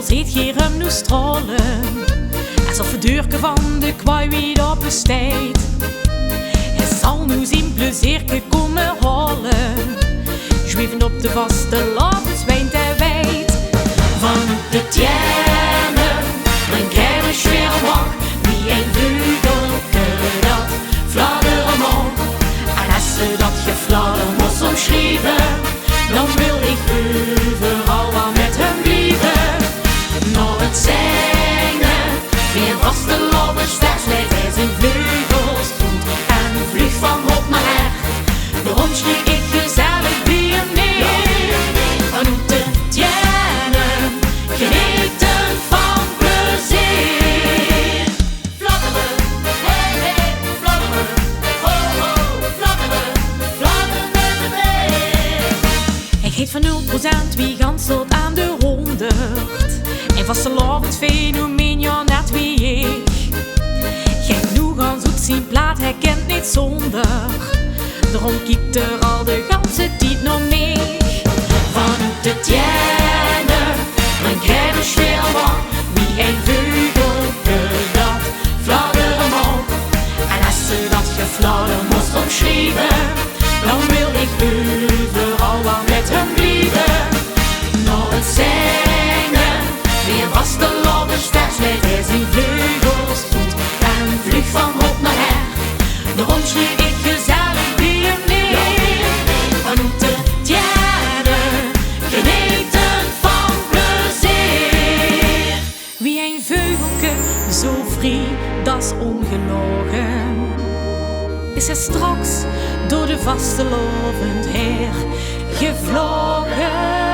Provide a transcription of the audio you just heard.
ziet je hem nu stralen, alsof het deurke van de kwaai weer op besteedt. Hij zal nu zijn plezierke komen halen, zweven op de vaste levenswijn ter wijd. Van de tjene, een kleine schwere wang, wie een vlugelke dat fladderen mag. En als ze dat gefladder moest omschrijven, dan wil ik overal wel met hem blijven. Nog het zingen, weer vaste lobberster sleet hij zijn vleugels goed en vliegt van op naar her. Daarom schrik ik gezellig bij hem neer. Van hoe te tjenen, genieten van plezier. Fladderen, hey hey, fladderen, ho ho, fladderen, fladderen mee. Hij geeft van 0% wie gans tot aan de 100. En vastelovend fenomeen, ja net wie ik. Geen genoeg aan zoet zien plaat, hij kent niet zonder. Daarom kijkt er al de ganse tijd nog mee. Van de tjene, een kleine schwere wang, wie een veugelke dat fladderen mag. En als ze dat gefladder moest omschrijven, dan wil ik overal wel met hem blijven. Nog het zingen, weer was de lobberster sleet hij zijn vleugels goed en vliegt van op naar her. Daarom schrik ik gezellig bij hem neer. Van hoe te tjenen, genieten van plezier. Wie een veugelke zo vrij, dat's ongelogen, is hij straks door de vastelovend heer gevlogen.